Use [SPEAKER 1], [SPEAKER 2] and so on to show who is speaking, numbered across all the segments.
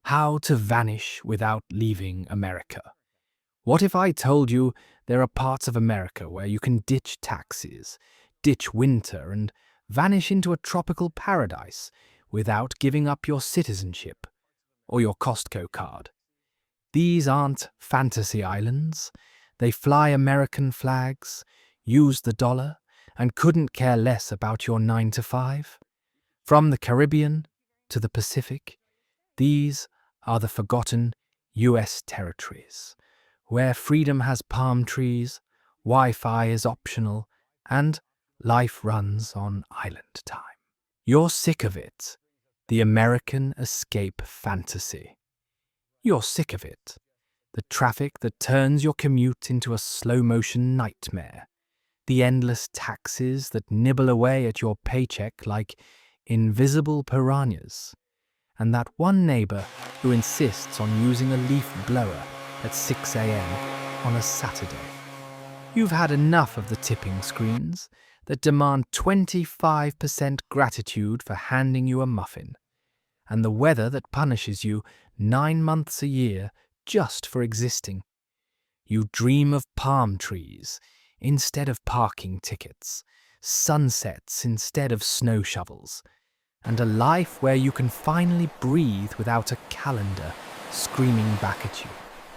[SPEAKER 1] How to vanish without leaving America. What if I told you there are parts of America where you can ditch taxes, ditch winter, and vanish into a tropical paradise without giving up your citizenship or your Costco card? These aren't fantasy islands. They fly American flags, use the dollar, and couldn't care less about your 9 to 5. From the Caribbean to the Pacific, these are the forgotten US territories, where freedom has palm trees, Wi-Fi is optional, and life runs on island time. You're sick of it, the American escape fantasy. You're sick of it, the traffic that turns your commute into a slow-motion nightmare, the endless taxes that nibble away at your paycheck like invisible piranhas, and that one neighbor who insists on using a leaf blower at 6 a.m. on a Saturday. You've had enough of the tipping screens that demand 25% gratitude for handing you a muffin, and the weather that punishes you 9 months a year just for existing. You dream of palm trees instead of parking tickets, sunsets instead of snow shovels, and a life where you can finally breathe without a calendar screaming back at you.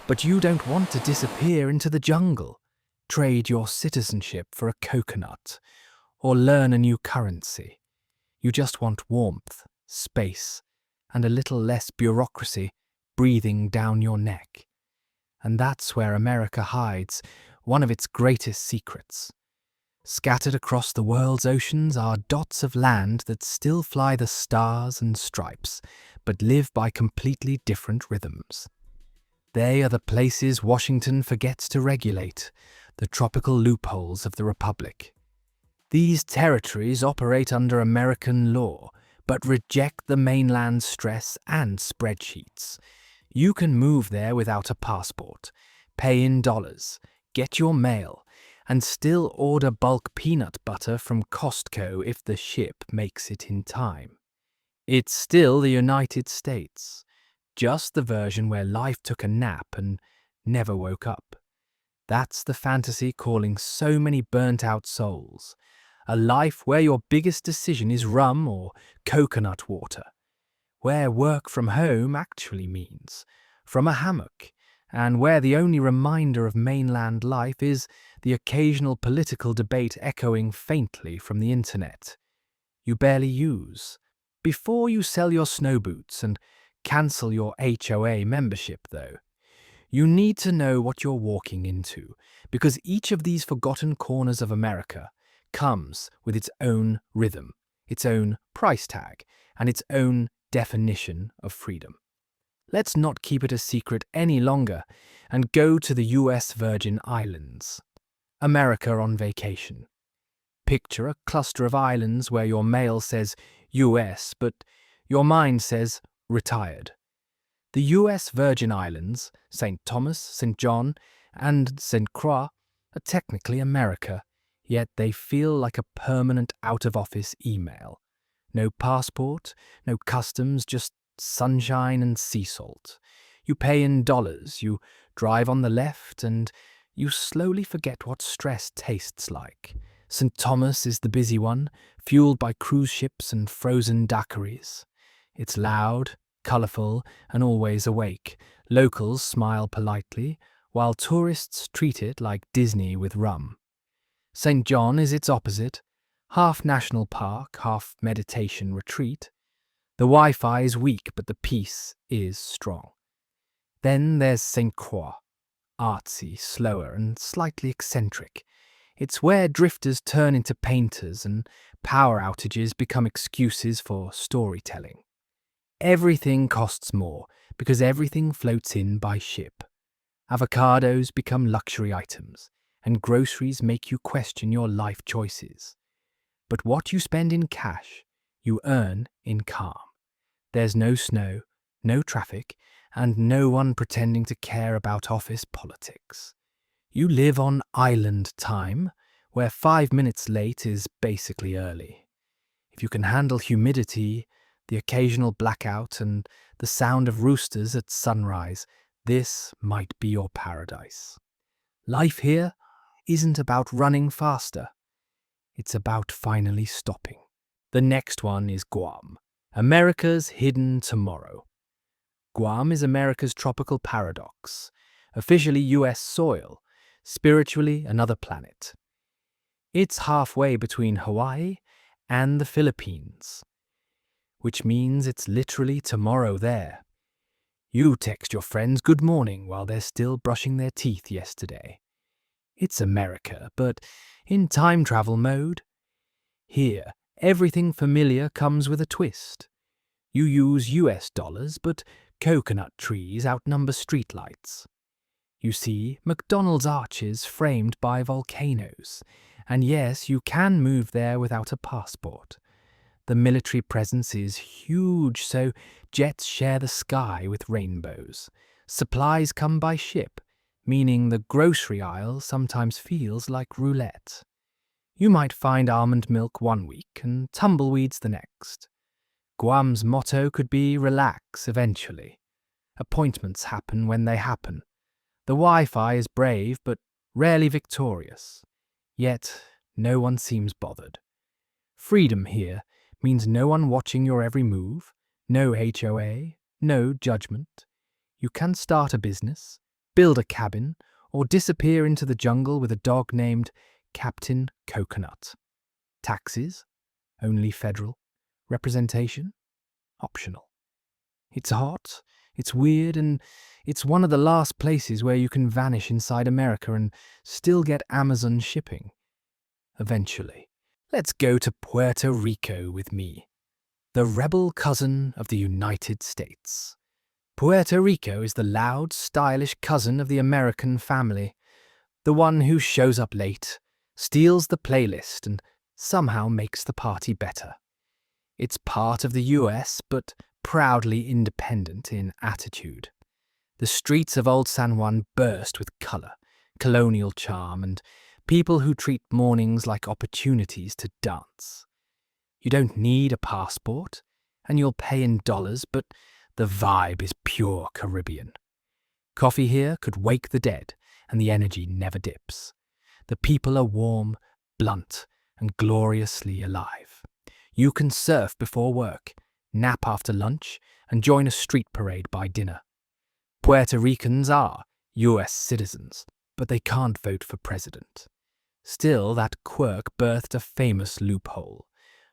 [SPEAKER 1] But you don't want to disappear into the jungle, trade your citizenship for a coconut, or learn a new currency. You just want warmth, space, and a little less bureaucracy breathing down your neck. And that's where America hides one of its greatest secrets. Scattered across the world's oceans are dots of land that still fly the stars and stripes, but live by completely different rhythms. They are the places Washington forgets to regulate, the tropical loopholes of the Republic. These territories operate under American law, but reject the mainland stress and spreadsheets. You can move there without a passport, pay in dollars, get your mail, and still order bulk peanut butter from Costco if the ship makes it in time. It's still the United States, just the version where life took a nap and never woke up. That's the fantasy calling so many burnt-out souls. A life where your biggest decision is rum or coconut water. Where work from home actually means from a hammock, and where the only reminder of mainland life is the occasional political debate echoing faintly from the internet you barely use. Before you sell your snow boots and cancel your HOA membership, though, you need to know what you're walking into, because each of these forgotten corners of America comes with its own rhythm, its own price tag, and its own definition of freedom. Let's not keep it a secret any longer and go to the US Virgin Islands. America on vacation. Picture a cluster of islands where your mail says US, but your mind says retired. The US Virgin Islands, St. Thomas, St. John, and St. Croix are technically America, yet they feel like a permanent out-of-office email. No passport, no customs, just sunshine and sea salt. You pay in dollars, you drive on the left, and you slowly forget what stress tastes like. St. Thomas is the busy one, fueled by cruise ships and frozen daiquiris. It's loud, colourful, and always awake. Locals smile politely, while tourists treat it like Disney with rum. St. John is its opposite, half national park, half meditation retreat. The Wi-Fi is weak, but the peace is strong. Then there's St. Croix, artsy, slower, and slightly eccentric. It's where drifters turn into painters and power outages become excuses for storytelling. Everything costs more because everything floats in by ship. Avocados become luxury items, and groceries make you question your life choices. But what you spend in cash, you earn in calm. There's no snow, no traffic, and no one pretending to care about office politics. You live on island time, where 5 minutes late is basically early. If you can handle humidity, the occasional blackout, and the sound of roosters at sunrise. This might be your paradise. Life here isn't about running faster. It's about finally stopping. The next one is Guam, America's hidden tomorrow. Guam is America's tropical paradox, officially US soil, spiritually another planet. It's halfway between Hawaii and the Philippines, which means it's literally tomorrow there. You text your friends good morning while they're still brushing their teeth yesterday. It's America, but in time travel mode. Here, everything familiar comes with a twist. You use US dollars, but coconut trees outnumber streetlights. You see McDonald's arches framed by volcanoes, and yes, you can move there without a passport. The military presence is huge, so jets share the sky with rainbows. Supplies come by ship, meaning the grocery aisle sometimes feels like roulette. You might find almond milk one week and tumbleweeds the next. Guam's motto could be relax eventually. Appointments happen when they happen. The Wi-Fi is brave but rarely victorious. Yet no one seems bothered. Freedom here means no one watching your every move, no HOA, no judgment. You can start a business, build a cabin, or disappear into the jungle with a dog named Captain Coconut. Taxes? Only federal. Representation? Optional. It's hot, it's weird, and it's one of the last places where you can vanish inside America and still get Amazon shipping. Eventually. Let's go to Puerto Rico with me, the rebel cousin of the United States. Puerto Rico is the loud, stylish cousin of the American family, the one who shows up late, steals the playlist, and somehow makes the party better. It's part of the US, but proudly independent in attitude. The streets of Old San Juan burst with color, colonial charm, and people who treat mornings like opportunities to dance. You don't need a passport, and you'll pay in dollars, but the vibe is pure Caribbean. Coffee here could wake the dead, and the energy never dips. The people are warm, blunt, and gloriously alive. You can surf before work, nap after lunch, and join a street parade by dinner. Puerto Ricans are US citizens, but they can't vote for president. Still, that quirk birthed a famous loophole: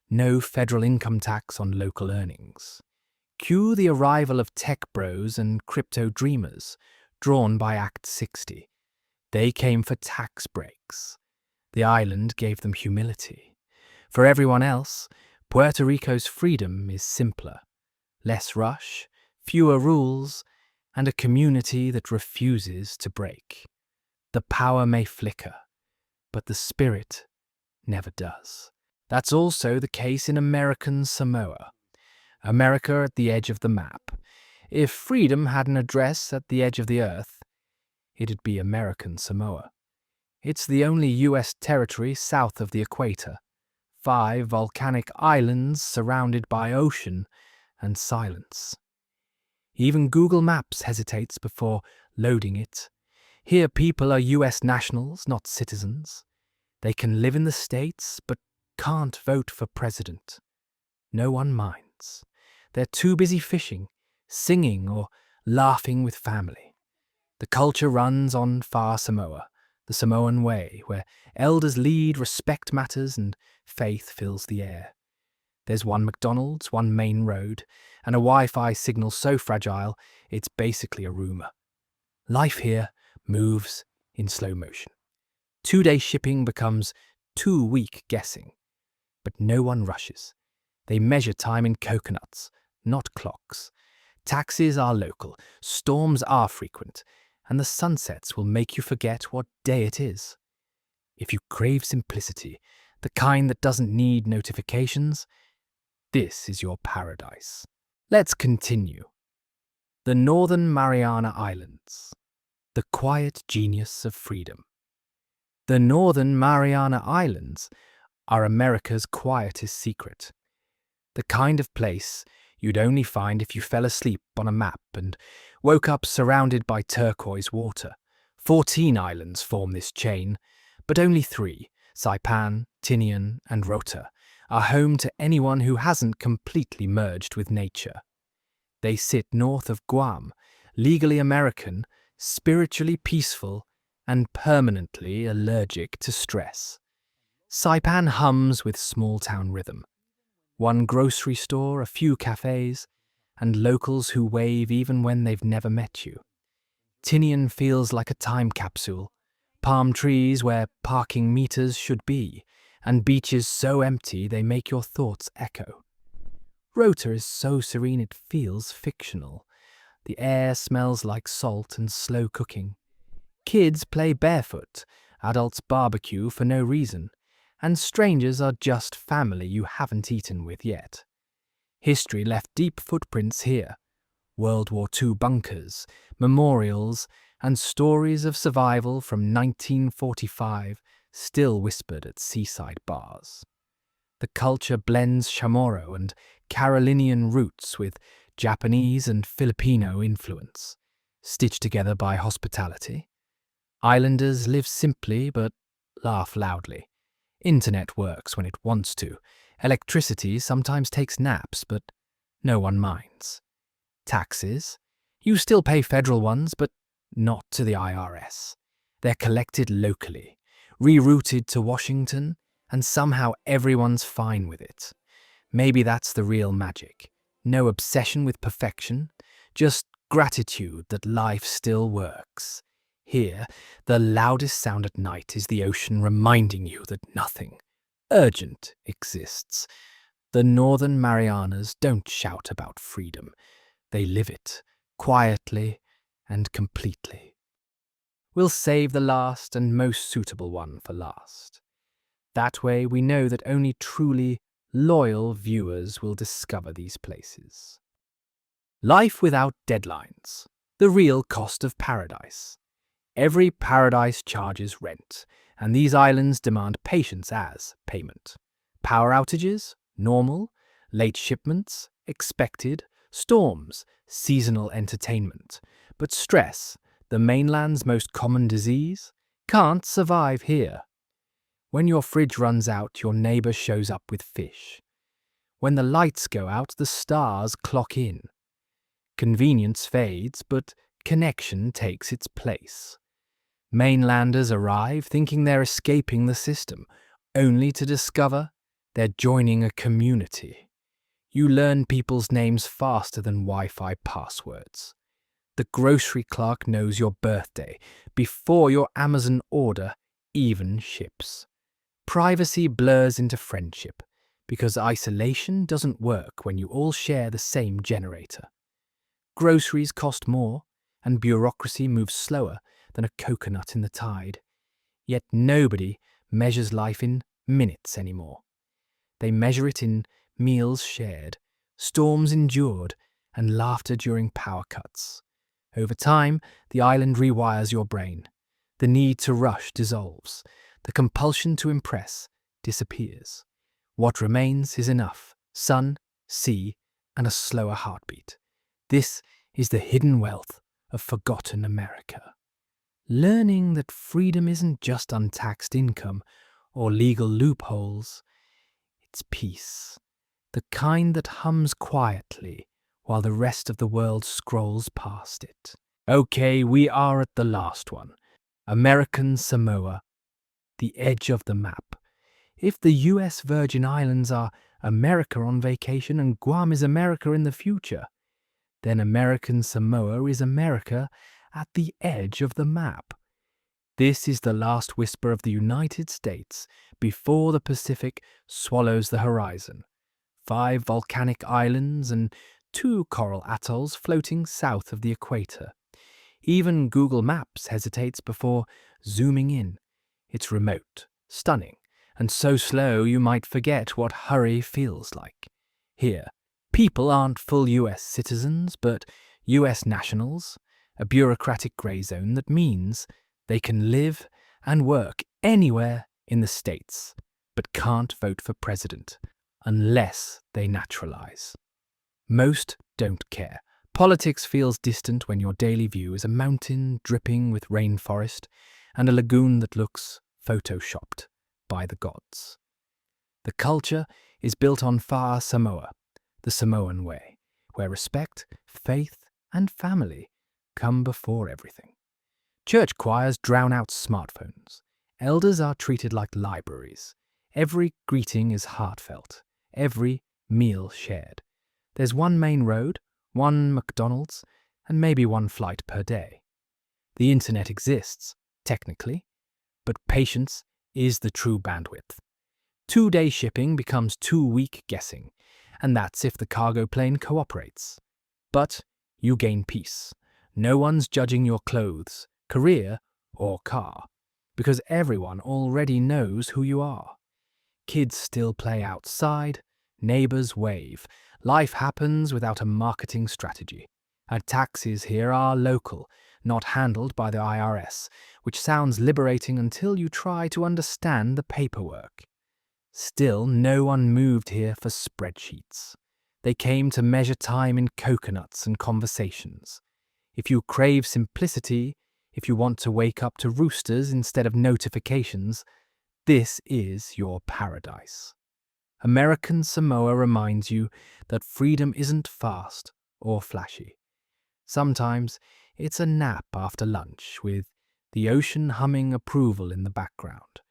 [SPEAKER 1] no federal income tax on local earnings. Cue the arrival of tech bros and crypto dreamers, drawn by Act 60. They came for tax breaks. The island gave them humility. For everyone else, Puerto Rico's freedom is simpler. Less rush, fewer rules, and a community that refuses to break. The power may flicker, but the spirit never does. That's also the case in American Samoa. America at the edge of the map. If freedom had an address at the edge of the earth, it'd be American Samoa. It's the only US territory south of the equator. 5 volcanic islands surrounded by ocean and silence. Even Google Maps hesitates before loading it. Here people are US nationals, not citizens. They can live in the States, but can't vote for president. No one minds. They're too busy fishing, singing, or laughing with family. The culture runs on Far Samoa, the Samoan way, where elders lead, respect matters, and faith fills the air. There's one McDonald's, one main road, and a Wi-Fi signal so fragile it's basically a rumour. Life here moves in slow motion. 2-day shipping becomes 2-week guessing. But no one rushes. They measure time in coconuts, not clocks. Taxis are local, storms are frequent, and the sunsets will make you forget what day it is. If you crave simplicity, the kind that doesn't need notifications, this is your paradise. Let's continue. The Northern Mariana Islands. The quiet genius of freedom. The Northern Mariana Islands are America's quietest secret. The kind of place you'd only find if you fell asleep on a map and woke up surrounded by turquoise water. 14 islands form this chain, but only 3, Saipan, Tinian, and Rota, are home to anyone who hasn't completely merged with nature. They sit north of Guam, legally American, spiritually peaceful, and permanently allergic to stress. Saipan hums with small-town rhythm. One grocery store, a few cafes, and locals who wave even when they've never met you. Tinian feels like a time capsule, palm trees where parking meters should be, and beaches so empty they make your thoughts echo. Rota is so serene it feels fictional. The air smells like salt and slow cooking. Kids play barefoot, adults barbecue for no reason, and strangers are just family you haven't eaten with yet. History left deep footprints here. World War II bunkers, memorials, and stories of survival from 1945 still whispered at seaside bars. The culture blends Chamorro and Carolinian roots with Japanese and Filipino influence, stitched together by hospitality. Islanders live simply but laugh loudly. Internet works when it wants to. Electricity sometimes takes naps, but no one minds. Taxes? You still pay federal ones, but not to the IRS. They're collected locally, rerouted to Washington, and somehow everyone's fine with it. Maybe that's the real magic. No obsession with perfection, just gratitude that life still works. Here, the loudest sound at night is the ocean reminding you that nothing urgent exists. The Northern Marianas don't shout about freedom. They live it, quietly and completely. We'll save the last and most suitable one for last. That way we know that only truly loyal viewers will discover these places. Life without deadlines. The real cost of paradise. Every paradise charges rent, and these islands demand patience as payment. Power outages? Normal. Late shipments? Expected. Storms? Seasonal entertainment. But stress, the mainland's most common disease, can't survive here. When your fridge runs out, your neighbour shows up with fish. When the lights go out, the stars clock in. Convenience fades, but connection takes its place. Mainlanders arrive thinking they're escaping the system, only to discover they're joining a community. You learn people's names faster than Wi-Fi passwords. The grocery clerk knows your birthday before your Amazon order even ships. Privacy blurs into friendship because isolation doesn't work when you all share the same generator. Groceries cost more and bureaucracy moves slower than a coconut in the tide. Yet nobody measures life in minutes anymore. They measure it in meals shared, storms endured, and laughter during power cuts. Over time, the island rewires your brain. The need to rush dissolves. The compulsion to impress disappears. What remains is enough: sun, sea, and a slower heartbeat. This is the hidden wealth of forgotten America. Learning that freedom isn't just untaxed income or legal loopholes. It's peace, the kind that hums quietly while the rest of the world scrolls past it. Okay, we are at the last one. American Samoa, the edge of the map. If the US Virgin Islands are America on vacation and Guam is America in the future, then American Samoa is America at the edge of the map. This is the last whisper of the United States before the Pacific swallows the horizon. 5 volcanic islands and 2 coral atolls floating south of the equator. Even Google Maps hesitates before zooming in. It's remote, stunning, and so slow you might forget what hurry feels like. Here, people aren't full US citizens, but US nationals, a bureaucratic grey zone that means they can live and work anywhere in the States, but can't vote for president unless they naturalize. Most don't care. Politics feels distant when your daily view is a mountain dripping with rainforest and a lagoon that looks photoshopped by the gods. The culture is built on Far Samoa, the Samoan way, where respect, faith, and family come before everything. Church choirs drown out smartphones. Elders are treated like libraries. Every greeting is heartfelt, every meal shared. There's one main road, one McDonald's, and maybe one flight per day. The internet exists, technically, but patience is the true bandwidth. 2-day shipping becomes 2-week guessing, and that's if the cargo plane cooperates. But you gain peace. No one's judging your clothes, career, or car, because everyone already knows who you are. Kids still play outside, neighbors wave. Life happens without a marketing strategy. Our taxes here are local, not handled by the IRS, which sounds liberating until you try to understand the paperwork. Still, no one moved here for spreadsheets. They came to measure time in coconuts and conversations. If you crave simplicity, if you want to wake up to roosters instead of notifications, this is your paradise. American Samoa reminds you that freedom isn't fast or flashy. Sometimes it's a nap after lunch with the ocean humming approval in the background.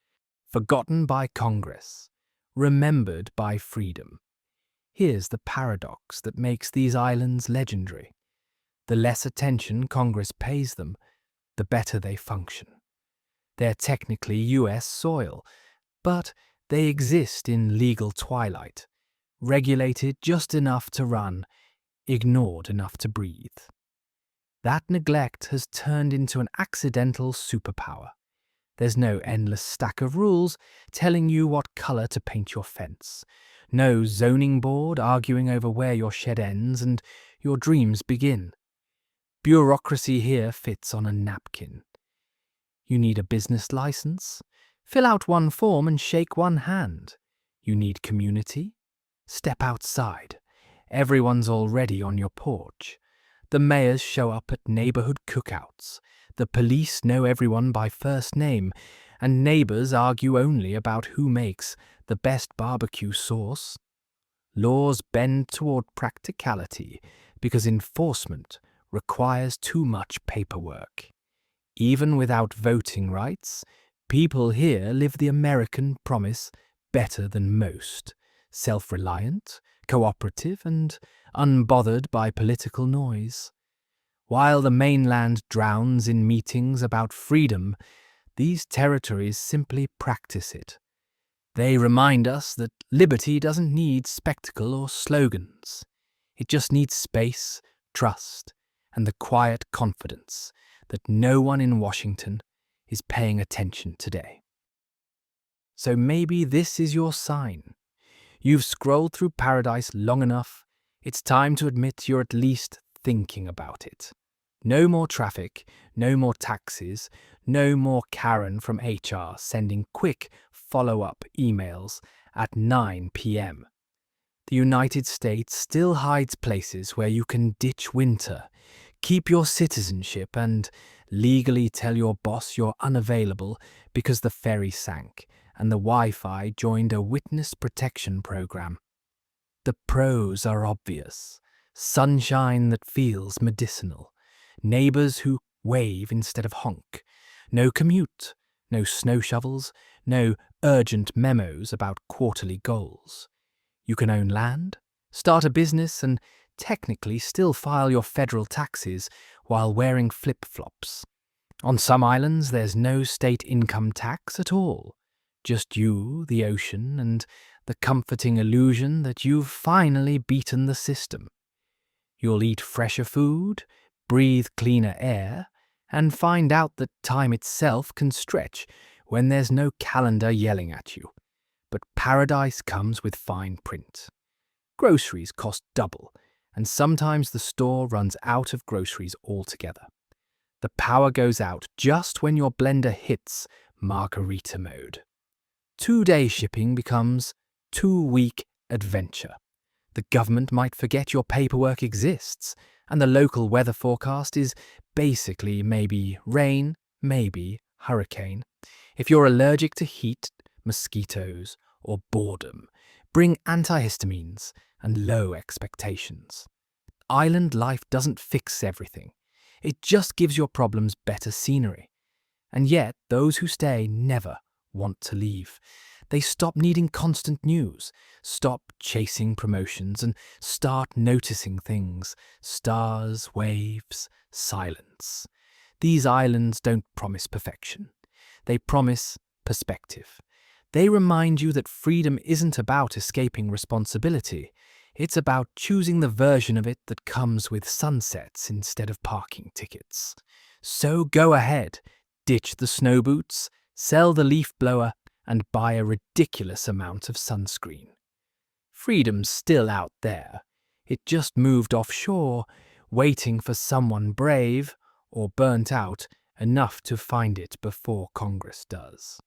[SPEAKER 1] Forgotten by Congress, remembered by freedom. Here's the paradox that makes these islands legendary. The less attention Congress pays them, the better they function. They're technically US soil, but they exist in legal twilight, regulated just enough to run, ignored enough to breathe. That neglect has turned into an accidental superpower. There's no endless stack of rules telling you what color to paint your fence. No zoning board arguing over where your shed ends and your dreams begin. Bureaucracy here fits on a napkin. You need a business license? Fill out one form and shake one hand. You need community? Step outside. Everyone's already on your porch. The mayors show up at neighborhood cookouts. The police know everyone by first name, and neighbors argue only about who makes the best barbecue sauce. Laws bend toward practicality because enforcement requires too much paperwork. Even without voting rights, people here live the American promise better than most. Self-reliant, cooperative, and unbothered by political noise. While the mainland drowns in meetings about freedom, these territories simply practice it. They remind us that liberty doesn't need spectacle or slogans. It just needs space, trust, and the quiet confidence that no one in Washington is paying attention today. So maybe this is your sign. You've scrolled through paradise long enough. It's time to admit you're at least thinking about it. No more traffic, no more taxes, no more Karen from HR sending quick follow-up emails at 9 p.m. The United States still hides places where you can ditch winter, keep your citizenship, and legally tell your boss you're unavailable because the ferry sank and the Wi-Fi joined a witness protection program. The pros are obvious. Sunshine that feels medicinal. Neighbors who wave instead of honk. No commute. No snow shovels. No urgent memos about quarterly goals. You can own land, start a business, and technically still file your federal taxes while wearing flip-flops. On some islands, there's no state income tax at all. Just you, the ocean, and the comforting illusion that you've finally beaten the system. You'll eat fresher food, breathe cleaner air, and find out that time itself can stretch when there's no calendar yelling at you. But paradise comes with fine print. Groceries cost double, and sometimes the store runs out of groceries altogether. The power goes out just when your blender hits margarita mode. 2-day shipping becomes 2-week adventure. The government might forget your paperwork exists, and the local weather forecast is basically maybe rain, maybe hurricane. If you're allergic to heat, mosquitoes, or boredom, bring antihistamines and low expectations. Island life doesn't fix everything. It just gives your problems better scenery. And yet, those who stay never want to leave. They stop needing constant news, stop chasing promotions, and start noticing things: stars, waves, silence. These islands don't promise perfection. They promise perspective. They remind you that freedom isn't about escaping responsibility. It's about choosing the version of it that comes with sunsets instead of parking tickets. So go ahead, ditch the snow boots, sell the leaf blower, and buy a ridiculous amount of sunscreen. Freedom's still out there. It just moved offshore, waiting for someone brave or burnt out enough to find it before Congress does.